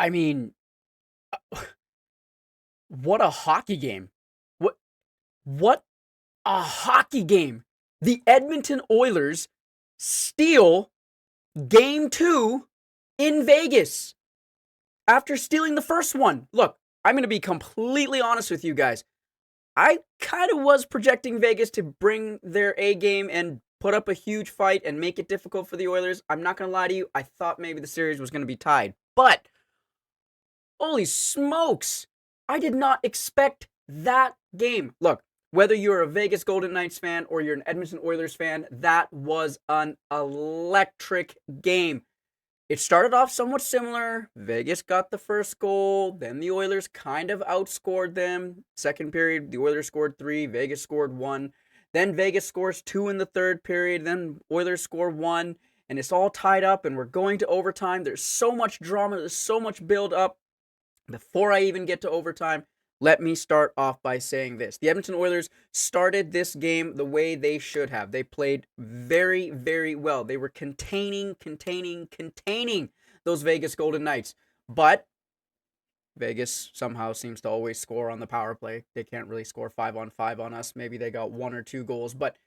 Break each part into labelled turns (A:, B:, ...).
A: I mean, what a hockey game. What what a hockey game. The Edmonton Oilers steal game 2 in Vegas after stealing the first one. Look, I'm going to be completely honest with you guys. I kind of was projecting Vegas to bring their A game and put up a huge fight and make it difficult for the Oilers. I'm not going to lie to you. I thought maybe the series was going to be tied. But holy smokes! I did not expect that game. Look, whether you're a Vegas Golden Knights fan or you're an Edmonton Oilers fan, that was an electric game. It started off somewhat similar. Vegas got the first goal. Then the Oilers kind of outscored them. Second period, the Oilers scored 3. Vegas scored 1. Then Vegas scores 2 in the third period. Then Oilers score 1. And it's all tied up, and we're going to overtime. There's so much drama. There's so much build up. Before I even get to overtime, let me start off by saying this. The Edmonton Oilers started this game the way they should have. They played very, very well. They were containing those Vegas Golden Knights. But Vegas somehow seems to always score on the power play. They can't really score 5-on-5 on us. Maybe they got 1 or 2 goals. But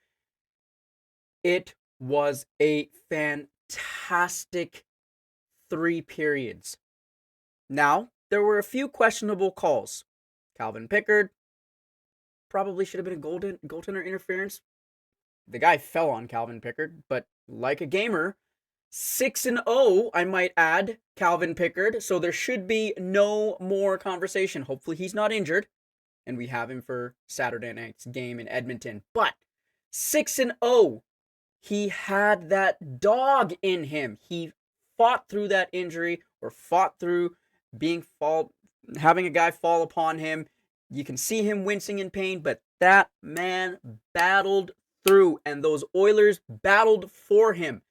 A: it was a fantastic 3 periods. Now, there were a few questionable calls. Calvin Pickard probably should have been a goaltender interference. The guy fell on Calvin Pickard, but like a gamer, 6-0, I might add, Calvin Pickard. So there should be no more conversation. Hopefully he's not injured, and we have him for Saturday night's game in Edmonton. But 6-0, he had that dog in him. He fought through that injury, or fought through having a guy fall upon him. You can see him wincing in pain, but that man battled through, and those Oilers battled for him.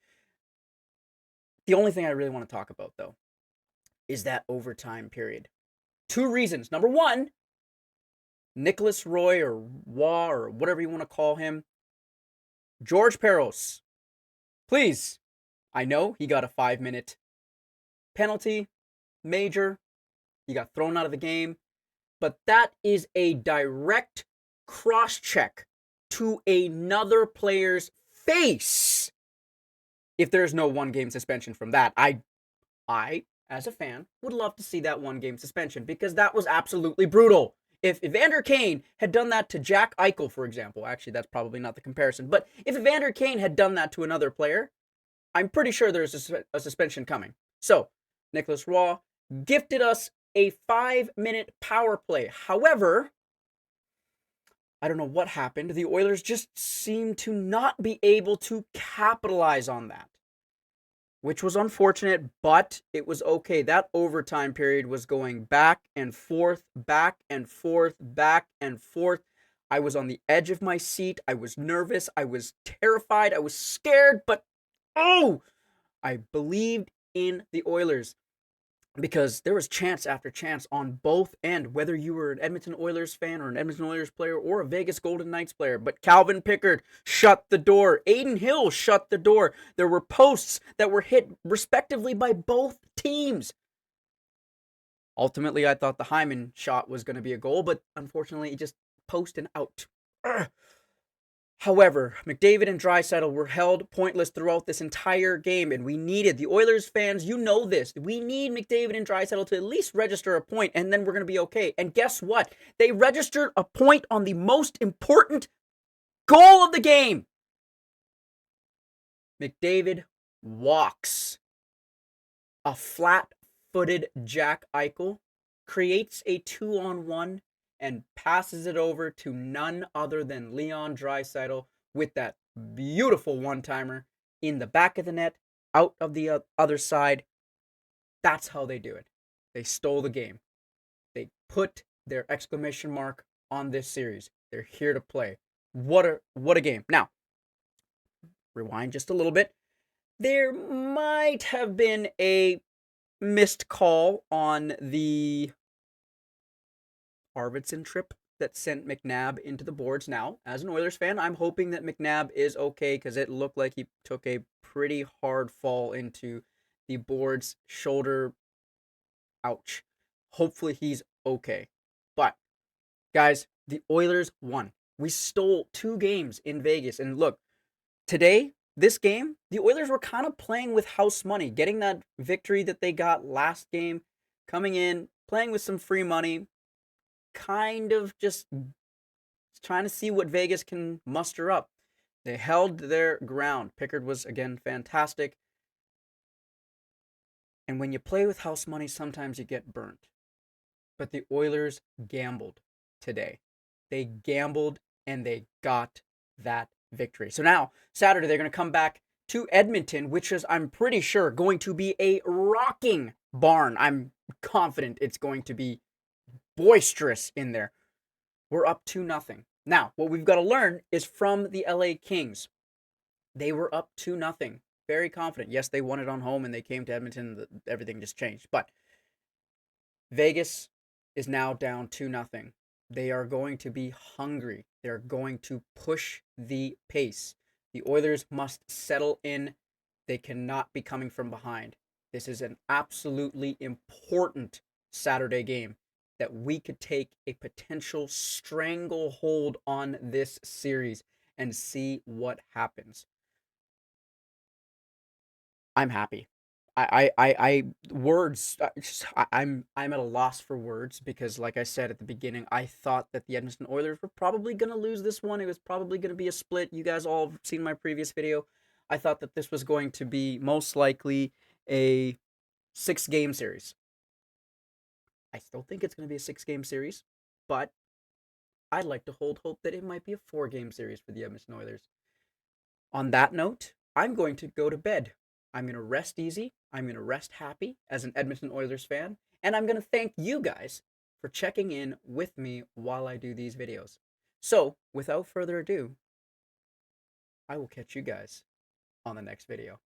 A: The only thing I really want to talk about, though, is that overtime period. 2 reasons. Number 1, Nicholas Roy, or Waugh, or whatever you want to call him, George Peros, please. I know he got a 5-minute penalty, major. He got thrown out of the game. But that is a direct cross-check to another player's face if there's no 1-game suspension from that. I, as a fan, would love to see that 1-game suspension, because that was absolutely brutal. If Evander Kane had done that to Jack Eichel, for example, actually that's probably not the comparison, but if Evander Kane had done that to another player, I'm pretty sure there's a suspension coming. So, Nicholas Roy gifted us a 5-minute power play. However, I don't know what happened. The Oilers just seemed to not be able to capitalize on that, which was unfortunate, but it was okay. That overtime period was going back and forth, back and forth, back and forth. I was on the edge of my seat. I was nervous. I was terrified. I was scared, but I believed in the Oilers, because there was chance after chance on both ends, whether you were an Edmonton Oilers fan or an Edmonton Oilers player or a Vegas Golden Knights player. But Calvin Pickard shut the door. Adin Hill shut the door. There were posts that were hit respectively by both teams. Ultimately, I thought the Hyman shot was going to be a goal, but unfortunately, it just post and out. However, McDavid and Draisaitl were held pointless throughout this entire game, and we needed, the Oilers fans, you know this, we need McDavid and Draisaitl to at least register a point, and then we're going to be okay. And guess what? They registered a point on the most important goal of the game. McDavid walks a flat-footed Jack Eichel, creates a 2-on-1, and passes it over to none other than Leon Draisaitl with that beautiful one-timer in the back of the net, out of the other side. That's how they do it. They stole the game. They put their exclamation mark on this series. They're here to play. What a game. Now, rewind just a little bit. There might have been a missed call on the Arvidsson trip that sent McNabb into the boards. Now, as an Oilers fan, I'm hoping that McNabb is okay, because it looked like he took a pretty hard fall into the boards. Shoulder, Ouch. Hopefully he's okay. But, guys, the Oilers won. We stole 2 games in Vegas. And look, today, this game, the Oilers were kind of playing with house money, getting that victory that they got last game, coming in, playing with some free money, kind of just trying to see what Vegas can muster up. They held their ground. Pickard was, again, fantastic. And when you play with house money, sometimes you get burnt. But the Oilers gambled today. They gambled and they got that victory. So now, Saturday, they're going to come back to Edmonton, which is, I'm pretty sure, going to be a rocking barn. I'm confident it's going to be boisterous in there. We're up 2-0. Now, what we've got to learn is from the LA Kings. They were up 2-0. Very confident. Yes, they won it on home and they came to Edmonton. Everything just changed. But Vegas is now down 2-0. They are going to be hungry. They're going to push the pace. The Oilers must settle in. They cannot be coming from behind. This is an absolutely important Saturday game that we could take a potential stranglehold on this series and see what happens. I'm happy. Words. I'm at a loss for words because, like I said at the beginning, I thought that the Edmonton Oilers were probably going to lose this one. It was probably going to be a split. You guys all have seen my previous video. I thought that this was going to be most likely a 6-game series. I still think it's going to be a 6-game series, but I'd like to hold hope that it might be a 4-game series for the Edmonton Oilers. On that note, I'm going to go to bed. I'm going to rest easy. I'm going to rest happy as an Edmonton Oilers fan. And I'm going to thank you guys for checking in with me while I do these videos. So, without further ado, I will catch you guys on the next video.